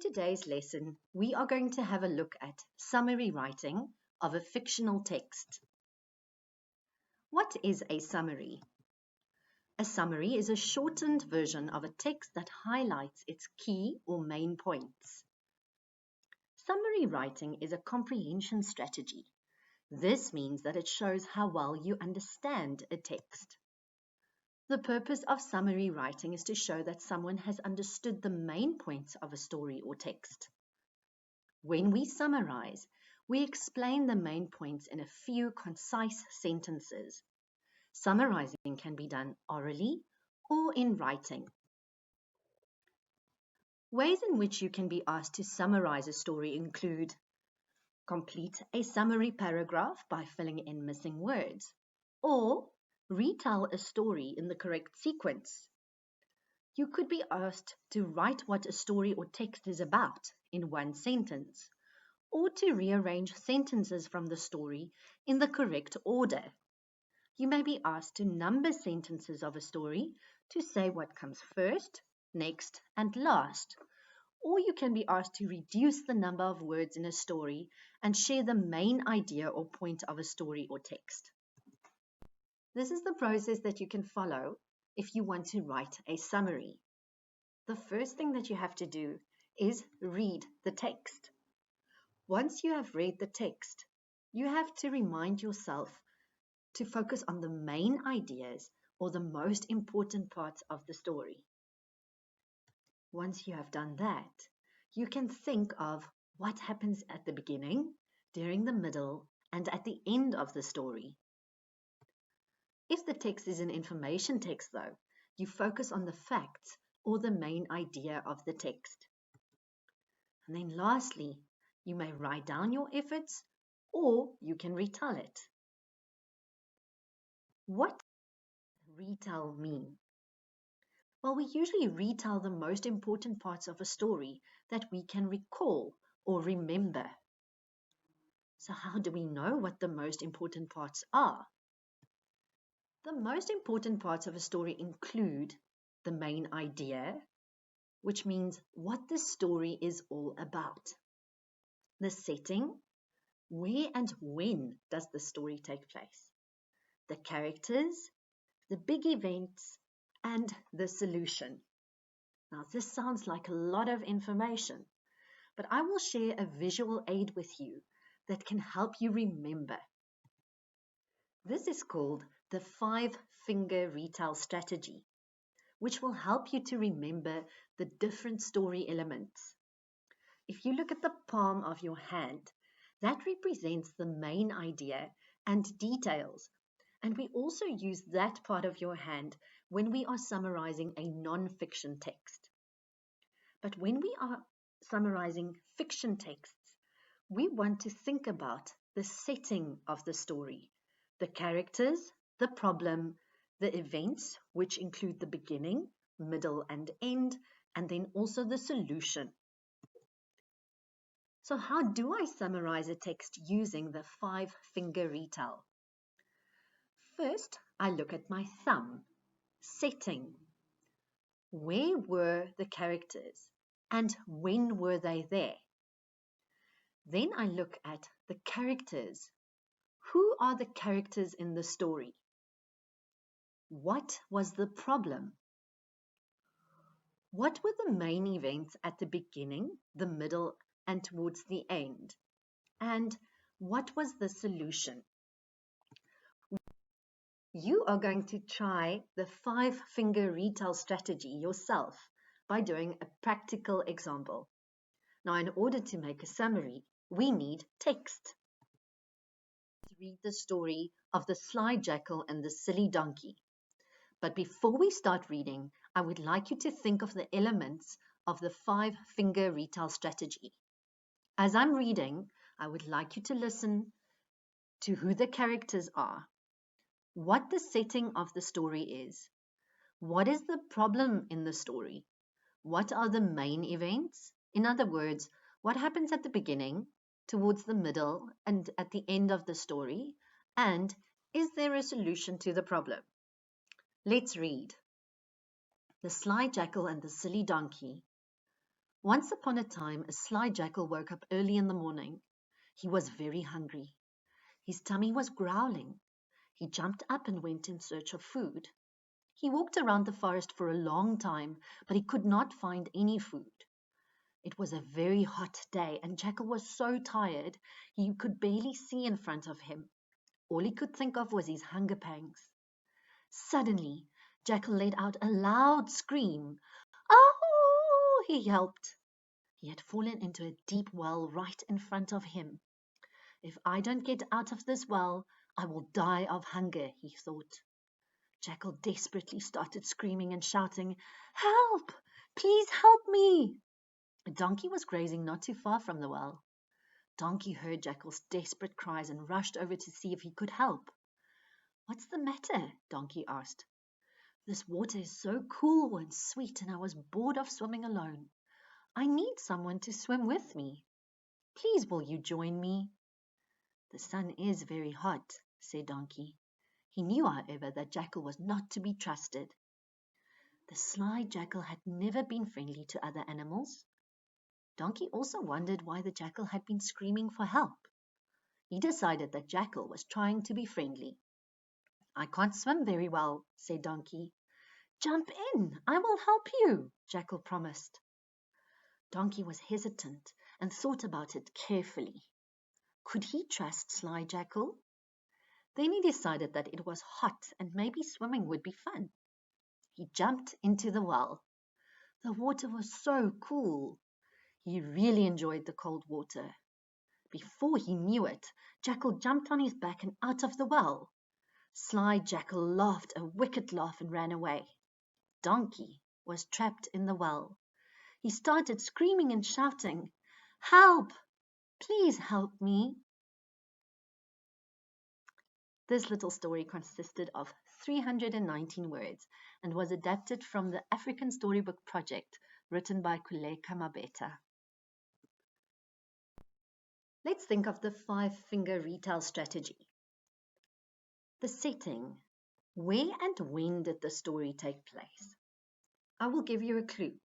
today's lesson, we are going to have a look at summary writing of a fictional text. What is a summary? A summary is a shortened version of a text that highlights its key or main points. Summary writing is a comprehension strategy. This means that it shows how well you understand a text. The purpose of summary writing is to show that someone has understood the main points of a story or text. When we summarize, we explain the main points in a few concise sentences. Summarizing can be done orally or in writing. Ways in which you can be asked to summarize a story include: complete a summary paragraph by filling in missing words, or retell a story in the correct sequence. You could be asked to write what a story or text is about in one sentence, or to rearrange sentences from the story in the correct order. You may be asked to number sentences of a story to say what comes first, next, and last. Or you can be asked to reduce the number of words in a story and share the main idea or point of a story or text. This is the process that you can follow if you want to write a summary. The first thing that you have to do is read the text. Once you have read the text, you have to remind yourself to focus on the main ideas or the most important parts of the story. Once you have done that, you can think of what happens at the beginning, during the middle, and at the end of the story. If the text is an information text, though, you focus on the facts or the main idea of the text. And then lastly, you may write down your efforts or you can retell it. What does retell mean? Well, we usually retell the most important parts of a story that we can recall or remember. So how do we know what the most important parts are? The most important parts of a story include the main idea, which means what the story is all about. The setting, where and when does the story take place? The characters, the big events, and the solution. Now, this sounds like a lot of information, but I will share a visual aid with you that can help you remember. This is called the 5-finger retell strategy, which will help you to remember the different story elements. If you look at the palm of your hand, that represents the main idea and details. And we also use that part of your hand when we are summarizing a non-fiction text. But when we are summarizing fiction texts, we want to think about the setting of the story, the characters, the problem, the events, which include the beginning, middle, and end, and then also the solution. So how do I summarize a text using the 5-finger retell? First, I look at my thumb. Setting. Where were the characters and when were they there? Then I look at the characters. Who are the characters in the story? What was the problem? What were the main events at the beginning, the middle, and towards the end? And what was the solution? You are going to try the 5-finger retell strategy yourself by doing a practical example. Now, in order to make a summary, we need text. Let's read the story of the sly jackal and the silly donkey. But before we start reading, I would like you to think of the elements of the 5-finger retell strategy. As I'm reading, I would like you to listen to who the characters are, what the setting of the story is, what is the problem in the story, what are the main events, in other words, what happens at the beginning, towards the middle, and at the end of the story, and is there a solution to the problem? Let's read. The sly jackal and the silly donkey Once upon a time, a sly jackal woke up early in the morning. He was very hungry. His tummy was growling. He jumped up and went in search of food. He walked around the forest for a long time, but he could not find any food. It was a very hot day, and Jackal was so tired he could barely see in front of him. All he could think of was his hunger pangs. Suddenly, Jackal let out a loud scream. "Oh!" he yelped. He had fallen into a deep well right in front of him. "If I don't get out of this well, I will die of hunger," he thought. Jackal desperately started screaming and shouting, "Help! Please help me!" A donkey was grazing not too far from the well. Donkey heard Jackal's desperate cries and rushed over to see if he could help. "What's the matter?" Donkey asked. "This water is so cool and sweet, and I was bored of swimming alone. I need someone to swim with me. Please, will you join me?" "The sun is very hot," said Donkey. He knew, however, that Jackal was not to be trusted. The sly Jackal had never been friendly to other animals. Donkey also wondered why the Jackal had been screaming for help. He decided that Jackal was trying to be friendly. "I can't swim very well," said Donkey. "Jump in, I will help you," Jackal promised. Donkey was hesitant and thought about it carefully. Could he trust Sly Jackal? Then he decided that it was hot and maybe swimming would be fun. He jumped into the well. The water was so cool. He really enjoyed the cold water. Before he knew it, Jackal jumped on his back and out of the well. Sly Jackal laughed a wicked laugh and ran away. Donkey was trapped in the well. He started screaming and shouting, "Help! Please help me!" This little story consisted of 319 words and was adapted from the African Storybook Project written by Kuleka Mabeta. Let's think of the 5-finger retell strategy. The setting. Where and when did the story take place? I will give you a clue.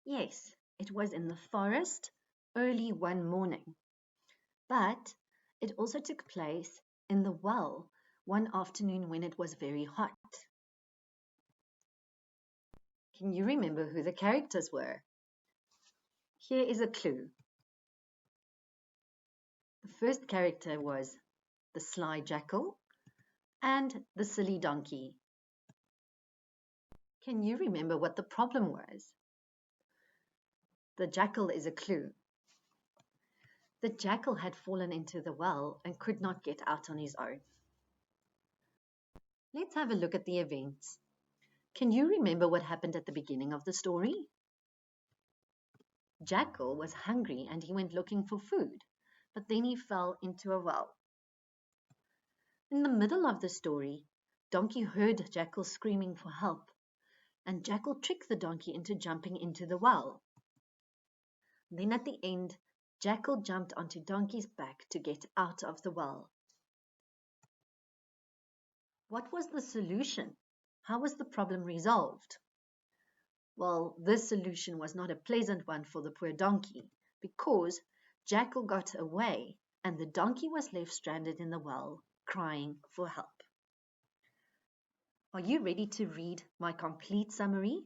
Yes, it was in the forest early one morning, but it also took place in the well one afternoon when it was very hot. Can you remember who the characters were? Here is a clue. The first character was the sly jackal and the silly donkey. Can you remember what the problem was? The jackal is a clue. The jackal had fallen into the well and could not get out on his own. Let's have a look at the events. Can you remember what happened at the beginning of the story? Jackal was hungry and he went looking for food, but then he fell into a well. In the middle of the story, Donkey heard Jackal screaming for help, and Jackal tricked the donkey into jumping into the well. Then at the end, Jackal jumped onto Donkey's back to get out of the well. What was the solution? How was the problem resolved? Well, this solution was not a pleasant one for the poor donkey, because Jackal got away and the donkey was left stranded in the well, crying for help. Are you ready to read my complete summary?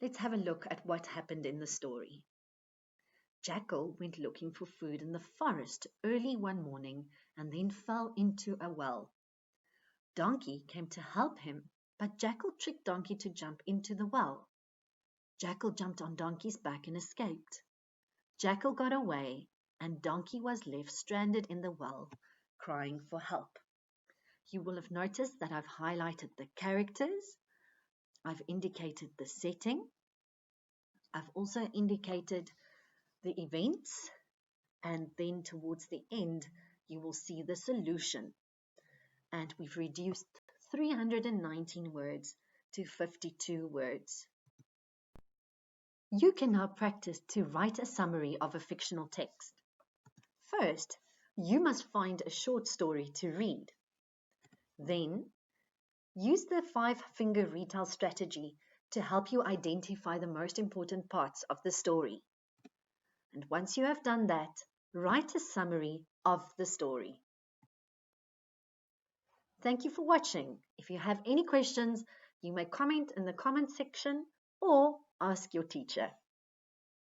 Let's have a look at what happened in the story. Jackal went looking for food in the forest early one morning and then fell into a well. Donkey came to help him, but Jackal tricked Donkey to jump into the well. Jackal jumped on Donkey's back and escaped. Jackal got away, and Donkey was left stranded in the well, crying for help. You will have noticed that I've highlighted the characters, I've indicated the setting, I've also indicated the events, and then towards the end, you will see the solution. And we've reduced 319 words to 52 words. You can now practice to write a summary of a fictional text. First, you must find a short story to read. Then, Use the 5-finger retell strategy to help you identify the most important parts of the story. And once you have done that, write a summary of the story. Thank you for watching. If you have any questions, you may comment in the comment section or ask your teacher.